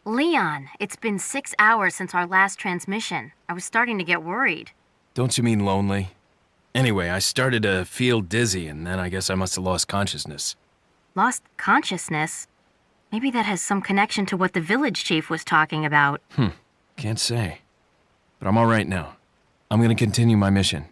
Leon, it's been 6 hours since our last transmission. I was starting to get worried. Don't you mean lonely? Anyway, I started to feel dizzy, and then I guess I must have lost consciousness. Lost consciousness? Maybe that has some connection to what the village chief was talking about. Can't say. But I'm all right now. I'm gonna continue my mission.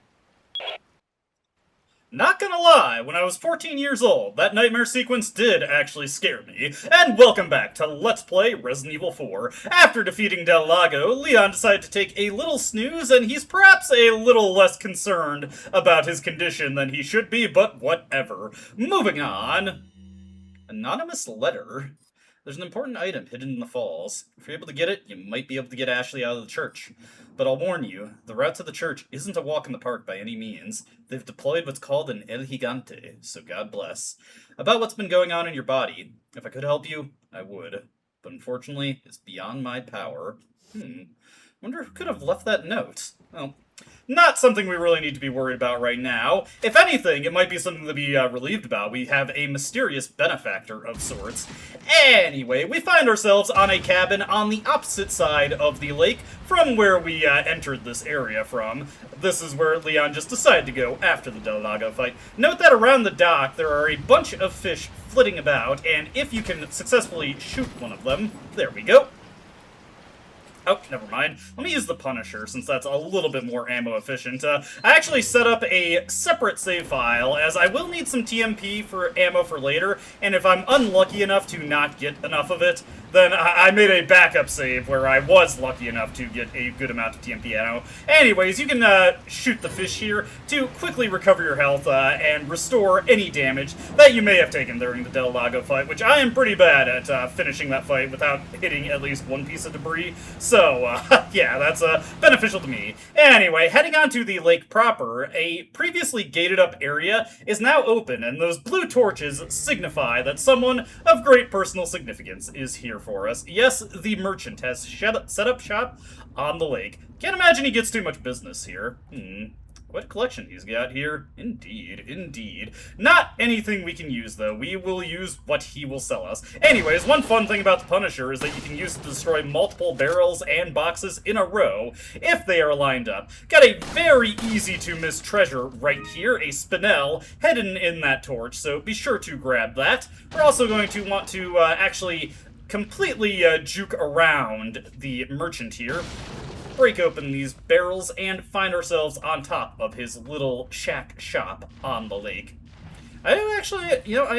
Not gonna lie, when I was 14 years old, that nightmare sequence did actually scare me. And welcome back to Let's Play Resident Evil 4. After defeating Del Lago, Leon decided to take a little snooze, and he's perhaps a little less concerned about his condition than he should be, but whatever. Moving on. Anonymous letter. There's an important item hidden in the falls. If you're able to get it, you might be able to get Ashley out of the church. But I'll warn you, the route to the church isn't a walk in the park by any means. They've deployed what's called an El Gigante, so God bless. About what's been going on in your body, if I could help you, I would. But unfortunately, it's beyond my power. Wonder who could have left that note. Well, not something we really need to be worried about right now. If anything, it might be something to be relieved about. We have a mysterious benefactor of sorts. Anyway, we find ourselves on a cabin on the opposite side of the lake from where we entered this area from. This is where Leon just decided to go after the Del Lago fight. Note that around the dock, there are a bunch of fish flitting about, and if you can successfully shoot one of them, there we go. Oh, never mind. Let me use the Punisher, since that's a little bit more ammo efficient. I actually set up a separate save file, as I will need some TMP for ammo for later, and if I'm unlucky enough to not get enough of it, then I made a backup save where I was lucky enough to get a good amount of TMP ammo. Anyways, you can shoot the fish here to quickly recover your health and restore any damage that you may have taken during the Del Lago fight, which I am pretty bad at finishing that fight without hitting at least one piece of debris. So, yeah, that's beneficial to me. Anyway, heading on to the lake proper, a previously gated up area is now open, and those blue torches signify that someone of great personal significance is here for us. Yes, the merchant has set up shop on the lake. Can't imagine he gets too much business here. What collection he's got here. Indeed, indeed. Not anything we can use, though. We will use what he will sell us. Anyways, one fun thing about the Punisher is that you can use it to destroy multiple barrels and boxes in a row if they are lined up. Got a very easy to miss treasure right here, a spinel hidden in that torch, so be sure to grab that. We're also going to want to actually completely juke around the merchant here, break open these barrels, and find ourselves on top of his little shack shop on the lake. I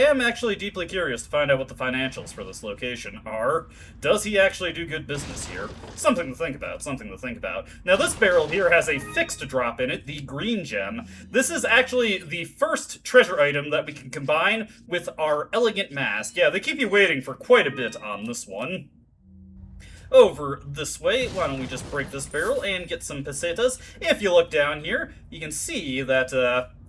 am actually deeply curious to find out what the financials for this location are. Does he actually do good business here? Something to think about, something to think about. Now, this barrel here has a fixed drop in it, the green gem. This is actually the first treasure item that we can combine with our elegant mask. Yeah, they keep you waiting for quite a bit on this one. Over this way, why don't we just break this barrel and get some pesetas? If you look down here, you can see that,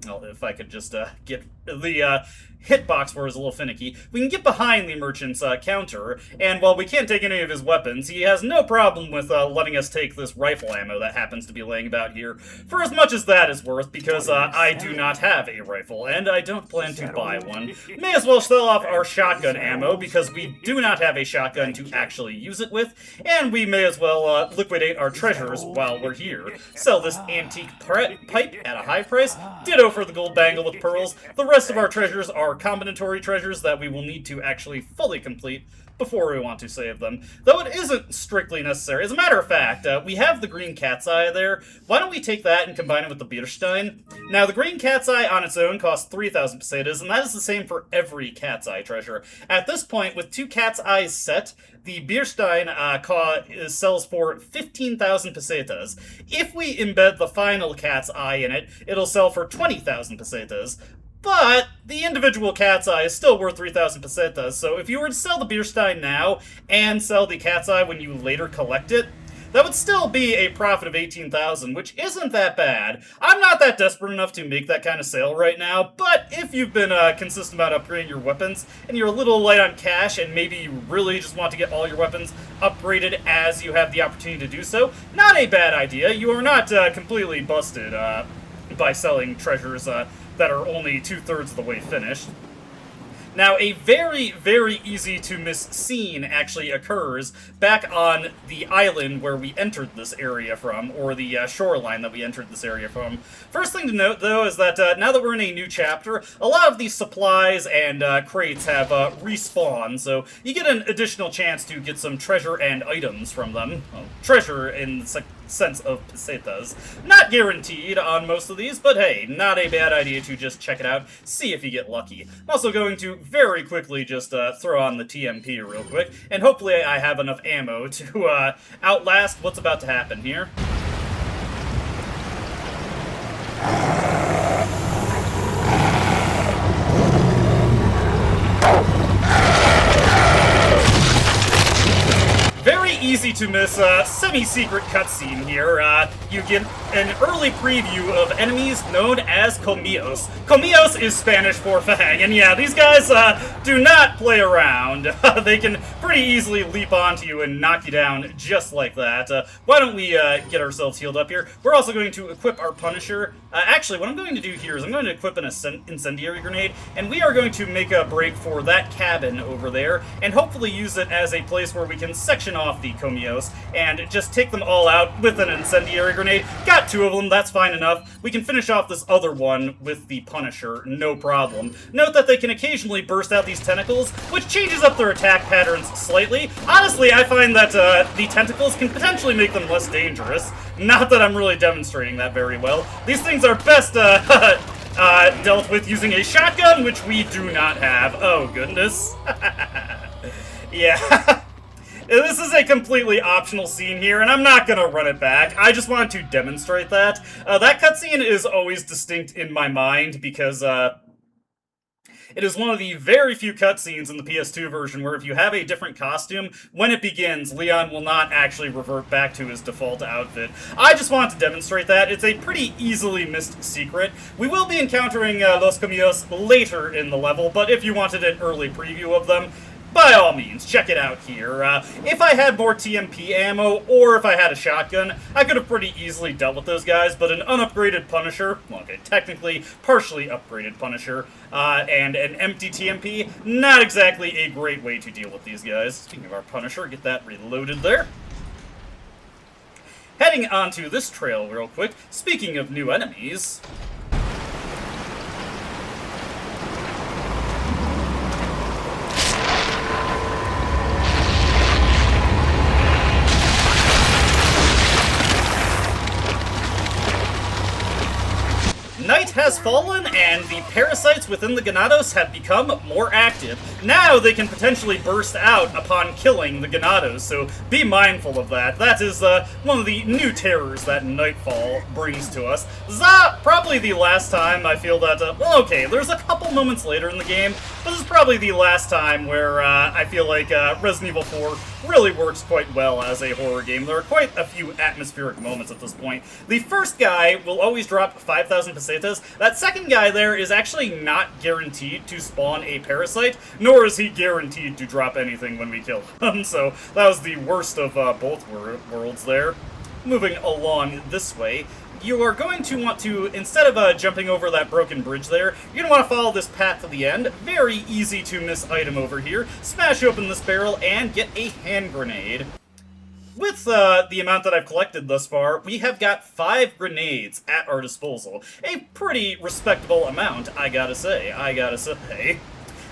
well, if I could just get the hitbox where it's a little finicky, we can get behind the merchant's counter, and while we can't take any of his weapons, he has no problem with letting us take this rifle ammo that happens to be laying about here, for as much as that is worth, because I do not have a rifle, and I don't plan to buy one. May as well sell off our shotgun ammo, because we do not have a shotgun to actually use it with, and we may as well liquidate our treasures while we're here. Sell this antique pipe at a high price, ditto for the gold bangle with pearls. The rest of our treasures are combinatory treasures that we will need to actually fully complete before we want to save them. Though it isn't strictly necessary. As a matter of fact, we have the green cat's eye there. Why don't we take that and combine it with the Bierstein? Now, the green cat's eye on its own costs 3,000 pesetas, and that is the same for every cat's eye treasure. At this point, with 2 cat's eyes set, the Bierstein sells for 15,000 pesetas. If we embed the final cat's eye in it, it'll sell for 20,000 pesetas. But the individual cat's eye is still worth 3,000 pesetas, so if you were to sell the Bierstein now and sell the cat's eye when you later collect it, that would still be a profit of 18,000, which isn't that bad. I'm not that desperate enough to make that kind of sale right now, but if you've been consistent about upgrading your weapons, and you're a little light on cash, and maybe you really just want to get all your weapons upgraded as you have the opportunity to do so, not a bad idea. You are not completely busted by selling treasures that are only 2/3 of the way finished. Now, a very, very easy-to-miss scene actually occurs back on the island where we entered this area from, or the shoreline that we entered this area from. First thing to note, though, is that now that we're in a new chapter, a lot of these supplies and crates have respawned, so you get an additional chance to get some treasure and items from them. Well, treasure in the sense of pesetas. Not guaranteed on most of these, but hey, not a bad idea to just check it out, see if you get lucky. I'm also going to very quickly just throw on the TMP real quick, and hopefully I have enough ammo to outlast what's about to happen here. Very easy to miss semi-secret cutscene here. You get an early preview of enemies known as Comillos. Comillos is Spanish for fang, and yeah, these guys do not play around. They can pretty easily leap onto you and knock you down just like that. Why don't we get ourselves healed up here? We're also going to equip our Punisher. Actually, what I'm going to do here is I'm going to equip an incendiary grenade, and we are going to make a break for that cabin over there, and hopefully use it as a place where we can section off the Comillos and just take them all out with an incendiary grenade. Got 2 of them, that's fine enough. We can finish off this other one with the Punisher, no problem. Note that they can occasionally burst out these tentacles, which changes up their attack patterns slightly. Honestly, I find that the tentacles can potentially make them less dangerous. Not that I'm really demonstrating that very well. These things are best dealt with using a shotgun, which we do not have. Oh, goodness. Yeah. This is a completely optional scene here, and I'm not gonna run it back. I just wanted to demonstrate that. That cutscene is always distinct in my mind because, it is one of the very few cutscenes in the PS2 version where if you have a different costume, when it begins, Leon will not actually revert back to his default outfit. I just wanted to demonstrate that. It's a pretty easily missed secret. We will be encountering Los Comillos later in the level, but if you wanted an early preview of them, by all means, check it out here. If I had more TMP ammo, or if I had a shotgun, I could have pretty easily dealt with those guys, but an unupgraded Punisher, well, okay, technically, partially upgraded Punisher, and an empty TMP, not exactly a great way to deal with these guys. Speaking of our Punisher, get that reloaded there. Heading onto this trail real quick, speaking of new enemies... Night has fallen, and the parasites within the Ganados have become more active. Now they can potentially burst out upon killing the Ganados, so be mindful of that. That is one of the new terrors that Nightfall brings to us. Probably the last time I feel that, well, okay, there's a couple moments later in the game, but this is probably the last time where I feel like Resident Evil 4 really works quite well as a horror game. There are quite a few atmospheric moments at this point. The first guy will always drop 5,000 pesetas. That second guy there is actually not guaranteed to spawn a parasite, nor is he guaranteed to drop anything when we kill him, so that was the worst of both worlds there. Moving along this way, you are going to want to, instead of jumping over that broken bridge there, you're going to want to follow this path to the end. Very easy to miss item over here. Smash open this barrel and get a hand grenade. With the amount that I've collected thus far, we have got 5 grenades at our disposal. A pretty respectable amount, I gotta say.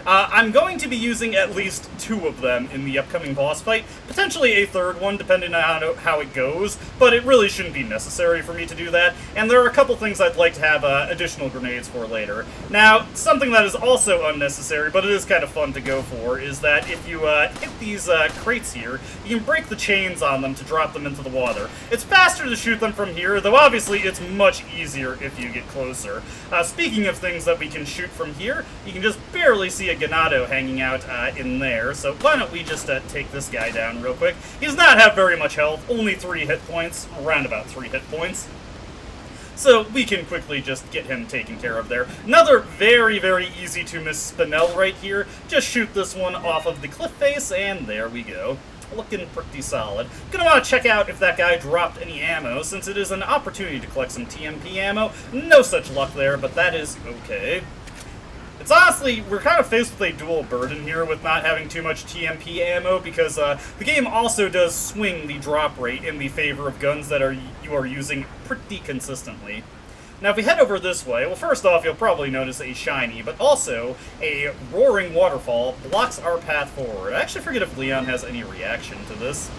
I'm going to be using at least 2 of them in the upcoming boss fight, potentially a 3rd one depending on how it goes, but it really shouldn't be necessary for me to do that, and there are a couple things I'd like to have additional grenades for later. Now, something that is also unnecessary, but it is kind of fun to go for, is that if you hit these crates here, you can break the chains on them to drop them into the water. It's faster to shoot them from here, though obviously it's much easier if you get closer. Speaking of things that we can shoot from here, you can just barely see a Gigante hanging out in there, so why don't we just take this guy down real quick. He does not have very much health, only 3 hit points, around about 3 hit points. So we can quickly just get him taken care of there. Another very, very easy to miss Spinel right here. Just shoot this one off of the cliff face, and there we go. Looking pretty solid. Gonna want to check out if that guy dropped any ammo, since it is an opportunity to collect some TMP ammo. No such luck there, but that is okay. It's honestly, we're kind of faced with a dual burden here with not having too much TMP ammo, because the game also does swing the drop rate in the favor of guns that you are using pretty consistently. Now, if we head over this way, well, first off, you'll probably notice a shiny, but also a roaring waterfall blocks our path forward. I actually forget if Leon has any reaction to this.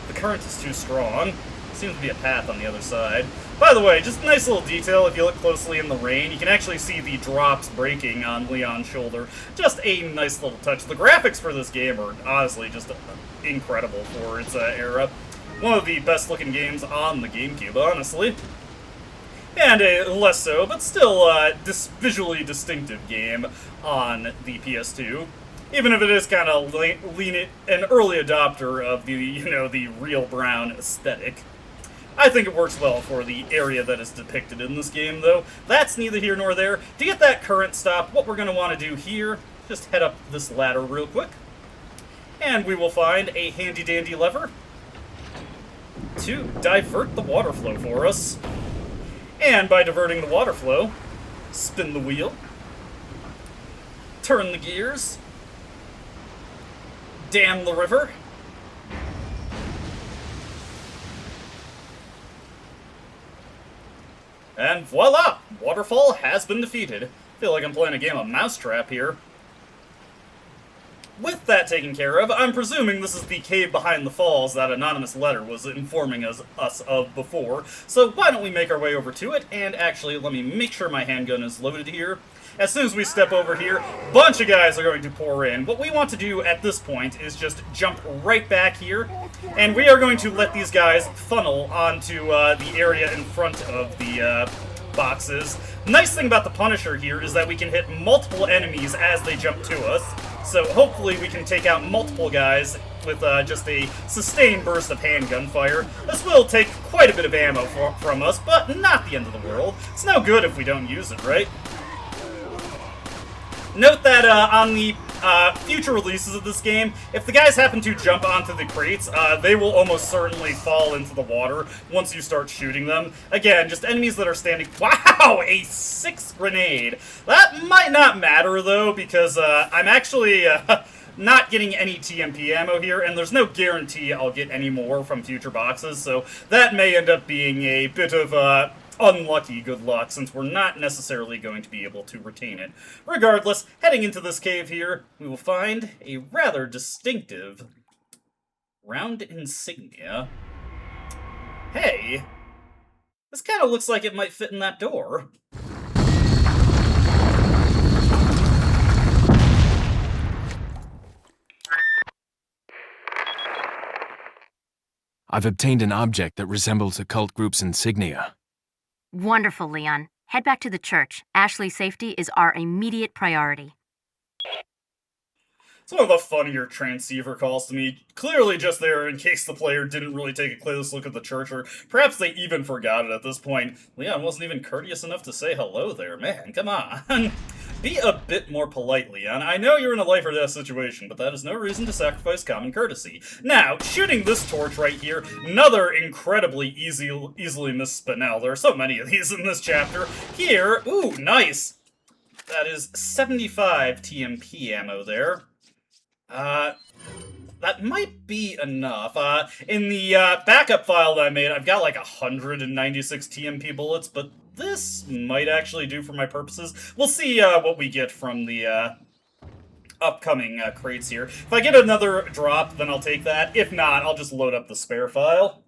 The current is too strong. Seems to be a path on the other side. By the way, just a nice little detail, if you look closely in the rain, you can actually see the drops breaking on Leon's shoulder. Just a nice little touch. The graphics for this game are honestly just incredible for its era. One of the best looking games on the GameCube, honestly. And a less so, but still visually distinctive game on the PS2. Even if it is kind of an early adopter of the, the real brown aesthetic. I think it works well for the area that is depicted in this game, though. That's neither here nor there. To get that current stop, what we're going to want to do here, just head up this ladder real quick. And we will find a handy-dandy lever to divert the water flow for us. And by diverting the water flow, spin the wheel, turn the gears, dam the river, and voila! Waterfall has been defeated. I feel like I'm playing a game of Mousetrap here. With that taken care of, I'm presuming this is the cave behind the falls that anonymous letter was informing us of before, so why don't we make our way over to it, and actually, let me make sure my handgun is loaded here. As soon as we step over here, a bunch of guys are going to pour in. What we want to do at this point is just jump right back here, and we are going to let these guys funnel onto the area in front of the boxes. Nice thing about the Punisher here is that we can hit multiple enemies as they jump to us, so hopefully we can take out multiple guys with just a sustained burst of handgun fire. This will take quite a bit of ammo from us, but not the end of the world. It's no good if we don't use it, right? Note that on the future releases of this game, if the guys happen to jump onto the crates, they will almost certainly fall into the water once you start shooting them. Again, just enemies that are standing... Wow! A 6th grenade! That might not matter, though, because I'm actually not getting any TMP ammo here, and there's no guarantee I'll get any more from future boxes, so that may end up being a bit of unlucky good luck, since we're not necessarily going to be able to retain it. Regardless, heading into this cave here, we will find a rather distinctive round insignia. Hey, this kind of looks like it might fit in that door. I've obtained an object that resembles a cult group's insignia. Wonderful, Leon. Head back to the church. Ashley's safety is our immediate priority. It's one of the funnier transceiver calls to me, clearly just there in case the player didn't really take a close look at the church, or perhaps they even forgot it at this point. Leon wasn't even courteous enough to say hello there. Man, come on. Be a bit more polite, Leon. I know you're in a life or death situation, but that is no reason to sacrifice common courtesy. Now, shooting this torch right here, another incredibly easily missed Spinel. There are so many of these in this chapter. Here, ooh, nice. That is 75 TMP ammo there. That might be enough. In the backup file that I made, I've got like 196 TMP bullets, but this might actually do for my purposes. We'll see what we get from the upcoming crates here. If I get another drop, then I'll take that. If not, I'll just load up the spare file.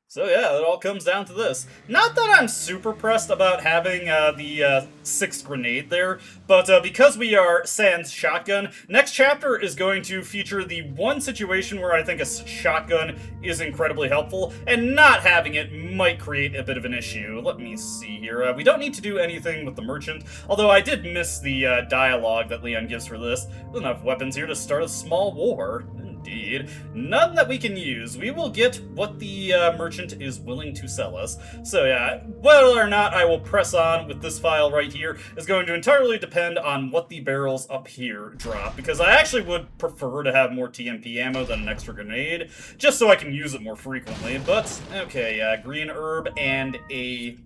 So yeah, it all comes down to this. Not that I'm super pressed about having the 6th grenade there, but because we are sans shotgun, next chapter is going to feature the one situation where I think a shotgun is incredibly helpful, and not having it might create a bit of an issue. Let me see here. We don't need to do anything with the merchant, although I did miss the dialogue that Leon gives for this. There's enough weapons here to start a small war. Indeed. None that we can use. We will get what the merchant is willing to sell us. So yeah, whether or not I will press on with this file right here is going to entirely depend on what the barrels up here drop, because I actually would prefer to have more TMP ammo than an extra grenade, just so I can use it more frequently. But, okay, green herb and a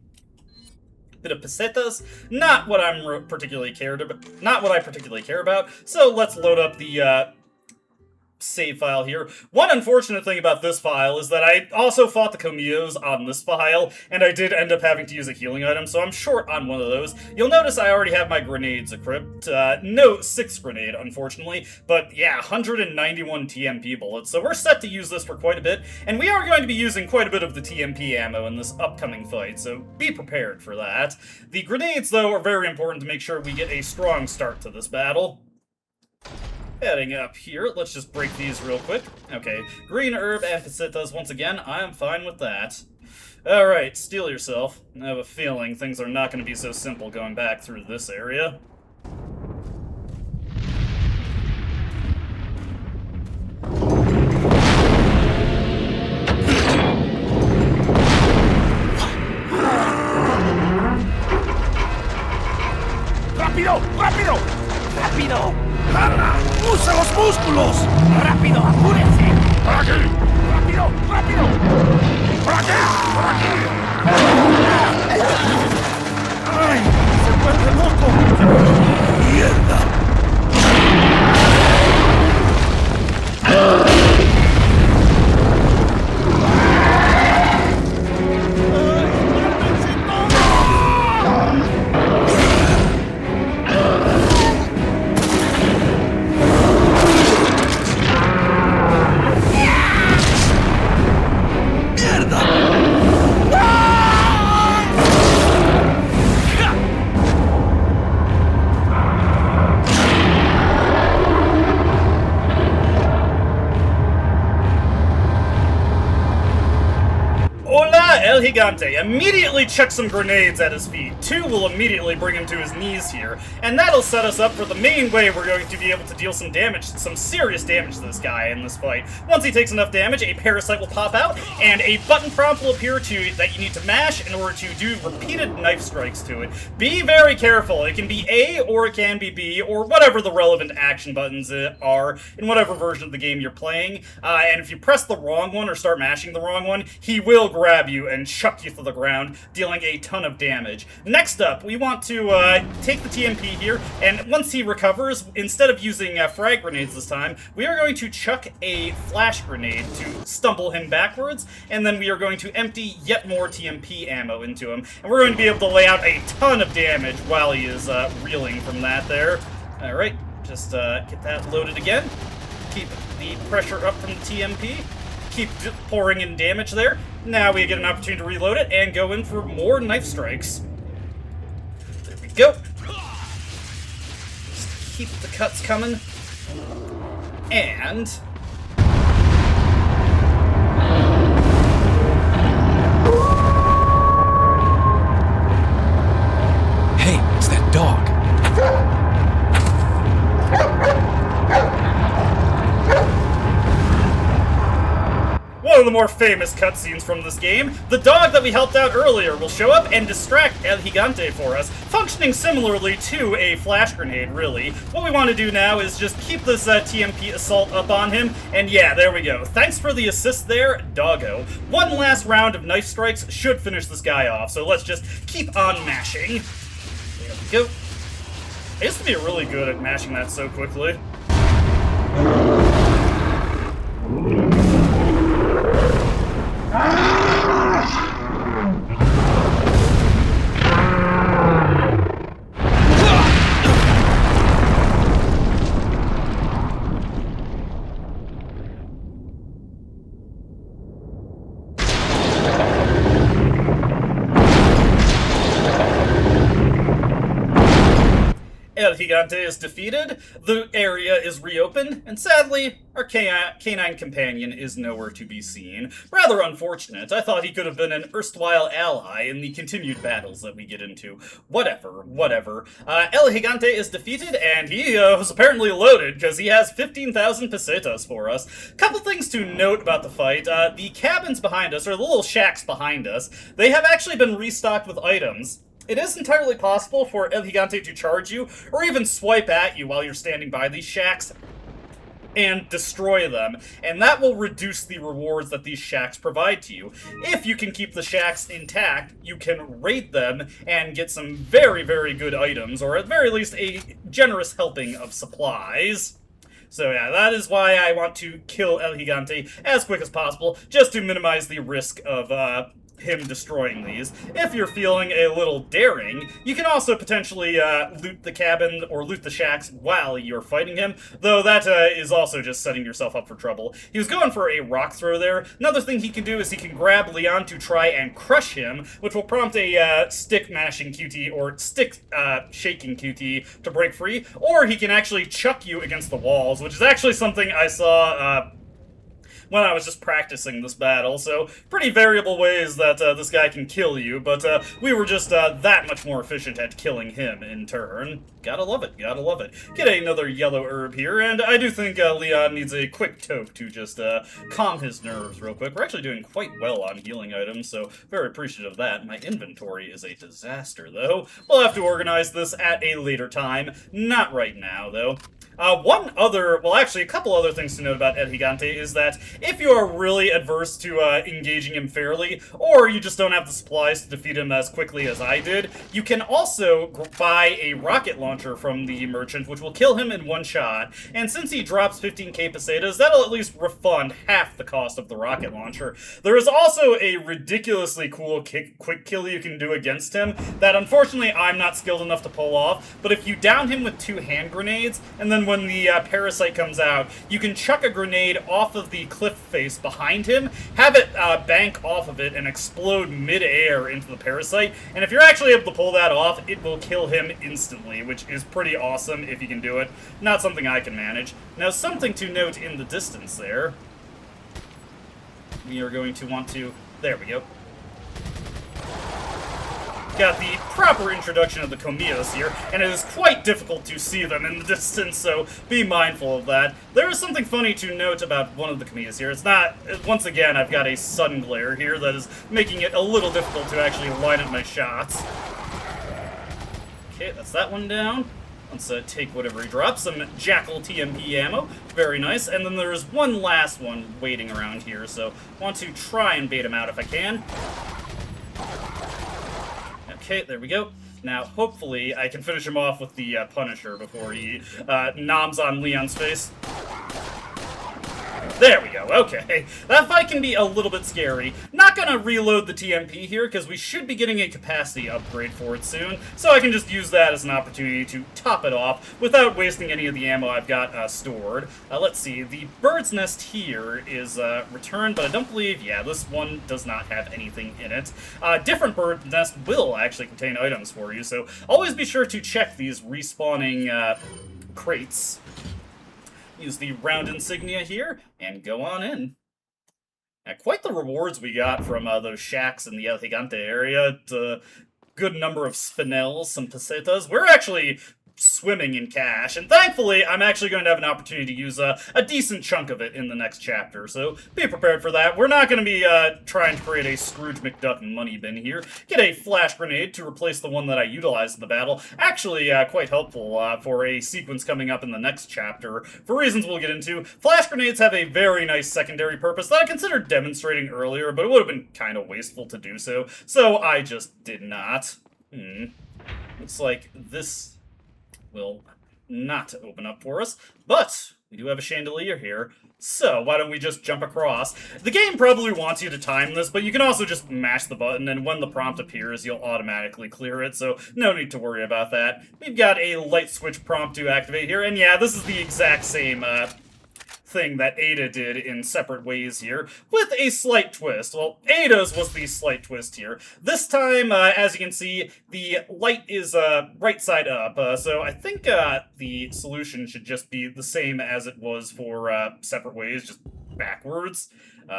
bit of pesetas, not what I particularly care about, so let's load up the save file here. One unfortunate thing about this file is that I also fought the Comillos on this file, and I did end up having to use a healing item, so I'm short on one of those. You'll notice I already have my grenades equipped. No 6th grenade, unfortunately, but yeah, 191 TMP bullets, so we're set to use this for quite a bit, and we are going to be using quite a bit of the TMP ammo in this upcoming fight, so be prepared for that. The grenades, though, are very important to make sure we get a strong start to this battle. Heading up here, let's just break these real quick. Okay, green herb and pesetas, once again, I am fine with that. Alright, steel yourself. I have a feeling things are not going to be so simple going back through this area. ¡Rápido! ¡Rápido! ¡Rápido! ¡Usa los músculos! ¡Rápido! ¡Apúrense! ¡Por aquí! ¡Rápido! ¡Rápido! ¡Por aquí! ¡Por aquí! ¡Ay! ¡Se vuelve loco! ¡Mierda! El Gigante immediately chucks some grenades at his feet. 2 will immediately bring him to his knees here, and that'll set us up for the main way we're going to be able to deal some damage, some serious damage to this guy in this fight. Once he takes enough damage, a Parasyte will pop out, and a button prompt will appear that you need to mash in order to do repeated knife strikes to it. Be very careful. It can be A, or it can be B, or whatever the relevant action buttons are in whatever version of the game you're playing, and if you press the wrong one or start mashing the wrong one, he will grab you and chuck you to the ground, dealing a ton of damage. Next up, we want to take the TMP here, and once he recovers, instead of using frag grenades this time, we are going to chuck a flash grenade to stumble him backwards, and then we are going to empty yet more TMP ammo into him, and we're going to be able to lay out a ton of damage while he is reeling from that there. Alright, just get that loaded again. Keep the pressure up from the TMP. Keep pouring in damage there. Now we get an opportunity to reload it and go in for more knife strikes. There we go. Just keep the cuts coming. And Hey, it's that dog. one of the more famous cutscenes from this game, the dog that we helped out earlier will show up and distract El Gigante for us, functioning similarly to a flash grenade, really. What we want to do now is just keep this TMP assault up on him, and yeah, there we go. Thanks for the assist there, doggo. One last round of knife strikes should finish this guy off, so let's just keep on mashing. There we go. I used to be really good at mashing that so quickly. El Gigante is defeated, the area is reopened, and sadly, our canine companion is nowhere to be seen. Rather unfortunate. I thought he could have been an erstwhile ally in the continued battles that we get into. Whatever. El Gigante is defeated, and he was apparently loaded, because he has 15,000 pesetas for us. Couple things to note about the fight. The cabins behind us, or the little shacks behind us, they have actually been restocked with items. It is entirely possible for El Gigante to charge you, or even swipe at you while you're standing by these shacks, and destroy them, and that will reduce the rewards that these shacks provide to you. If you can keep the shacks intact, you can raid them and get some very, very good items, or at very least a generous helping of supplies. So yeah, that is why I want to kill El Gigante as quick as possible, just to minimize the risk of, him destroying these. If you're feeling a little daring, you can also potentially loot the cabin or loot the shacks while you're fighting him, though that is also just setting yourself up for trouble. He was going for a rock throw there. Another thing he can do is he can grab Leon to try and crush him, which will prompt a stick mashing QT or stick shaking QT to break free, or he can actually chuck you against the walls, which is actually something I saw when I was just practicing this battle, so pretty variable ways that this guy can kill you, but we were just that much more efficient at killing him in turn. Gotta love it, gotta love it. Get another yellow herb here, and I do think Leon needs a quick toke to just calm his nerves real quick. We're actually doing quite well on healing items, so very appreciative of that. My inventory is a disaster, though. We'll have to organize this at a later time. Not right now, though. A couple other things to note about El Gigante is that if you are really adverse to engaging him fairly, or you just don't have the supplies to defeat him as quickly as I did, you can also buy a rocket launcher from the merchant, which will kill him in one shot, and since he drops 15k pesetas, that'll at least refund half the cost of the rocket launcher. There is also a ridiculously cool quick kill you can do against him that unfortunately I'm not skilled enough to pull off, but if you down him with 2 hand grenades, and then when the Parasyte comes out, you can chuck a grenade off of the cliff face behind him, have it bank off of it, and explode mid-air into the Parasyte, and if you're actually able to pull that off, it will kill him instantly, which is pretty awesome if you can do it. Not something I can manage. Now, something to note in the distance there. We are going to want to... There we go. Got the proper introduction of the Comillos here, and it is quite difficult to see them in the distance, so be mindful of that. There is something funny to note about one of the Comillos here. It's not... Once again, I've got a sun glare here that is making it a little difficult to actually line up my shots. Okay, that's that one down. Let's take whatever he drops. Some Jackal TMP ammo. Very nice. And then there's one last one waiting around here, so want to try and bait him out if I can. Okay, there we go. Now, hopefully, I can finish him off with the Punisher before he noms on Leon's face. There we go, okay. That fight can be a little bit scary. Not gonna reload the TMP here, because we should be getting a capacity upgrade for it soon, so I can just use that as an opportunity to top it off without wasting any of the ammo I've got stored. Let's see, the bird's nest here is returned, but I don't believe, yeah, this one does not have anything in it. Different bird's nest will actually contain items for you, so always be sure to check these respawning crates. Use the round insignia here, and go on in. Now, quite the rewards we got from those shacks in the El Gigante area. A good number of spinels, some pesetas. We're actually swimming in cash, and thankfully, I'm actually going to have an opportunity to use a decent chunk of it in the next chapter, so be prepared for that. We're not going to be trying to create a Scrooge McDuck money bin here. Get a flash grenade to replace the one that I utilized in the battle. Actually, quite helpful for a sequence coming up in the next chapter. For reasons we'll get into, flash grenades have a very nice secondary purpose that I considered demonstrating earlier, but it would have been kind of wasteful to do so, so I just did not. Looks like this will not open up for us, but we do have a chandelier here, so why don't we just jump across? The game probably wants you to time this, but you can also just mash the button, and when the prompt appears, you'll automatically clear it, so no need to worry about that. We've got a light switch prompt to activate here, and yeah, this is the exact same thing that Ada did in separate ways here, with a slight twist. Well, Ada's was the slight twist here. This time, as you can see, the light is right side up, so I think the solution should just be the same as it was for separate ways, just backwards.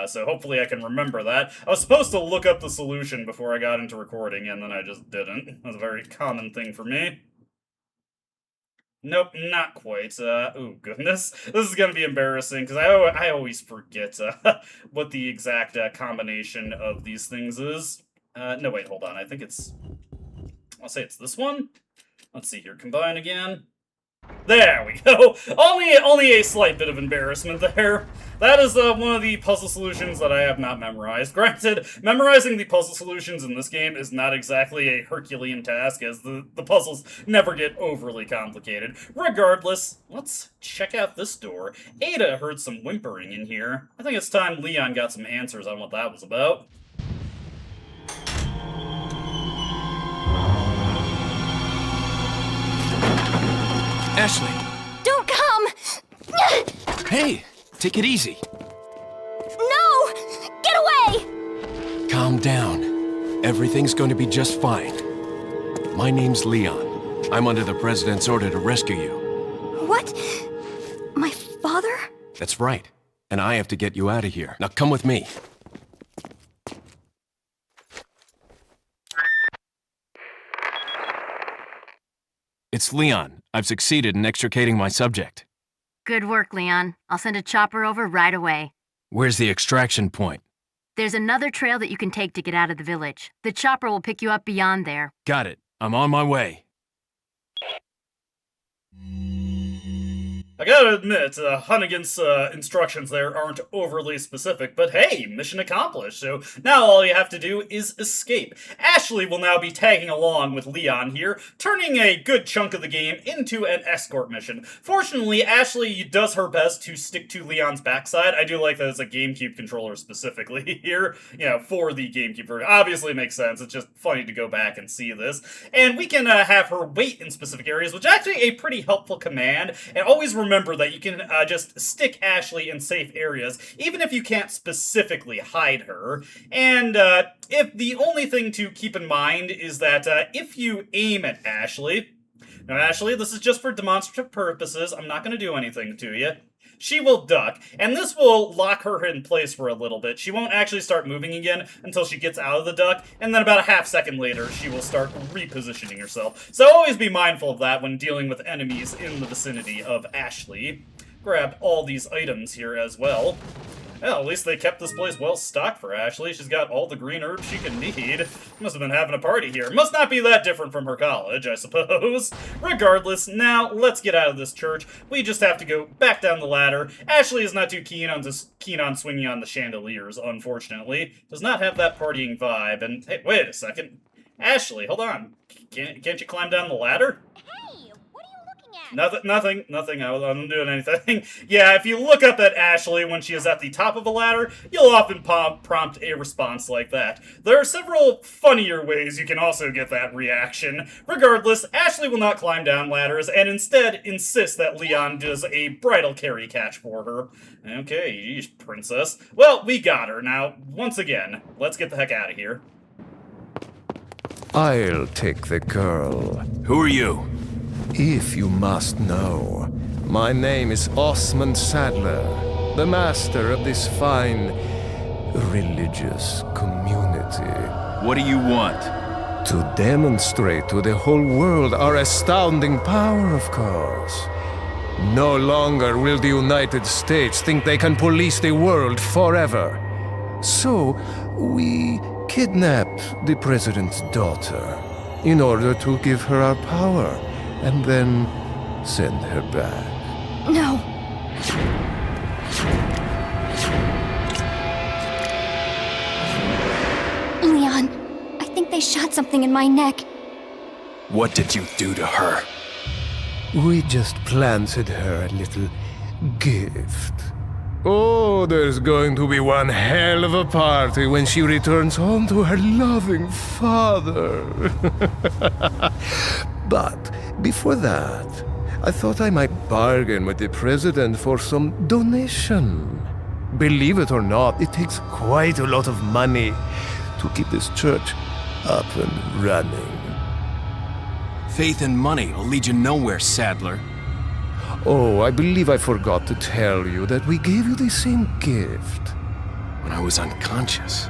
So hopefully I can remember that. I was supposed to look up the solution before I got into recording, and then I just didn't. That's a very common thing for me. Nope, not quite. Oh goodness. This is gonna be embarrassing, because I always forget what the exact combination of these things is. No, wait, hold on. I think it's... I'll say it's this one? Let's see here. Combine again. There we go. Only a slight bit of embarrassment there. That is one of the puzzle solutions that I have not memorized. Granted, memorizing the puzzle solutions in this game is not exactly a Herculean task, as the puzzles never get overly complicated. Regardless, let's check out this door. Ada heard some whimpering in here. I think it's time Leon got some answers on what that was about. Ashley! Don't come! Hey! Take it easy. No! Get away! Calm down. Everything's going to be just fine. My name's Leon. I'm under the President's order to rescue you. What? My father? That's right. And I have to get you out of here. Now come with me. It's Leon. I've succeeded in extricating my subject. Good work, Leon. I'll send a chopper over right away. Where's the extraction point? There's another trail that you can take to get out of the village. The chopper will pick you up beyond there. Got it. I'm on my way. I gotta admit, Hunnigan's instructions there aren't overly specific, but hey, mission accomplished, so now all you have to do is escape. Ashley will now be tagging along with Leon here, turning a good chunk of the game into an escort mission. Fortunately, Ashley does her best to stick to Leon's backside. I do like that it's a GameCube controller specifically here, you know, for the GameCube version. Obviously it makes sense, it's just funny to go back and see this. And we can have her wait in specific areas, which is actually a pretty helpful command, and always remember that you can just stick Ashley in safe areas, even if you can't specifically hide her. And if the only thing to keep in mind is that if you aim at Ashley... Now, Ashley, this is just for demonstrative purposes. I'm not going to do anything to you. She will duck, and this will lock her in place for a little bit. She won't actually start moving again until she gets out of the duck, and then about a half second later, she will start repositioning herself. So always be mindful of that when dealing with enemies in the vicinity of Ashley. Grab all these items here as well. Well, at least they kept this place well stocked for Ashley. She's got all the green herbs she can need. Must have been having a party here. Must not be that different from her college, I suppose. Regardless, now let's get out of this church. We just have to go back down the ladder. Ashley is not too keen on swinging on the chandeliers, unfortunately. Does not have that partying vibe. And hey, wait a second. Ashley, hold on. Can't you climb down the ladder? Nothing. I'm not doing anything. Yeah, if you look up at Ashley when she is at the top of a ladder, you'll often prompt a response like that. There are several funnier ways you can also get that reaction. Regardless, Ashley will not climb down ladders and instead insists that Leon does a bridal carry catch for her. Okay, yeesh, princess. Well, we got her. Now, once again, let's get the heck out of here. I'll take the girl. Who are you? If you must know, my name is Osmond Sadler, the master of this fine religious community. What do you want? To demonstrate to the whole world our astounding power, of course. No longer will the United States think they can police the world forever. So, we kidnapped the president's daughter in order to give her our power. And then send her back. No. Leon, I think they shot something in my neck. What did you do to her? We just planted her a little gift. Oh, there's going to be one hell of a party when she returns home to her loving father. But before that, I thought I might bargain with the president for some donation. Believe it or not, it takes quite a lot of money to keep this church up and running. Faith and money will lead you nowhere, Sadler. Oh, I believe I forgot to tell you that we gave you the same gift. When I was unconscious.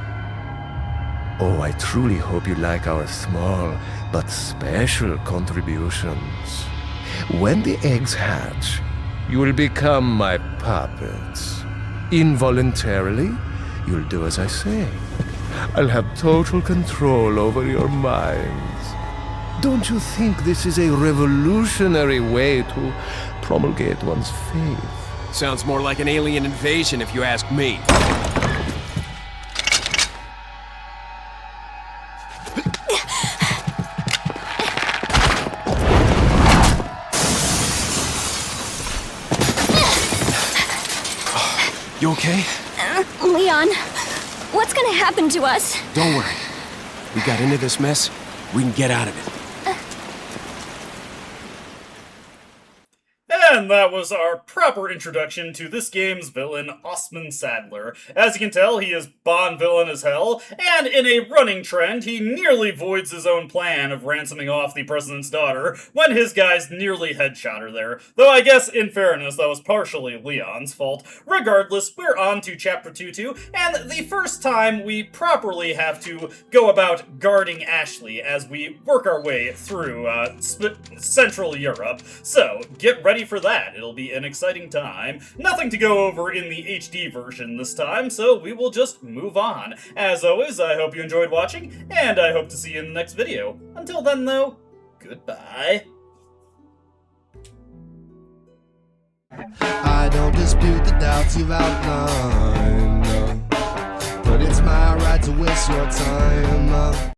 Oh, I truly hope you like our small but special contributions. When the eggs hatch, you will become my puppets. Involuntarily, you'll do as I say. I'll have total control over your minds. Don't you think this is a revolutionary way to promulgate one's faith? Sounds more like an alien invasion if you ask me. You okay? Leon, what's gonna happen to us? Don't worry. We got into this mess. We can get out of it. And that was our proper introduction to this game's villain, Osman Sadler. As you can tell, he is Bond villain as hell, and in a running trend, he nearly voids his own plan of ransoming off the president's daughter when his guys nearly headshot her there. Though I guess, in fairness, that was partially Leon's fault. Regardless, we're on to Chapter 2-2, and the first time we properly have to go about guarding Ashley as we work our way through Central Europe. So, get ready for that. It'll be an exciting time. Nothing to go over in the HD version this time, so we will just move on. As always, I hope you enjoyed watching, and I hope to see you in the next video. Until then, though, goodbye. I don't dispute the doubts you've outlined, but it's my right to waste your time.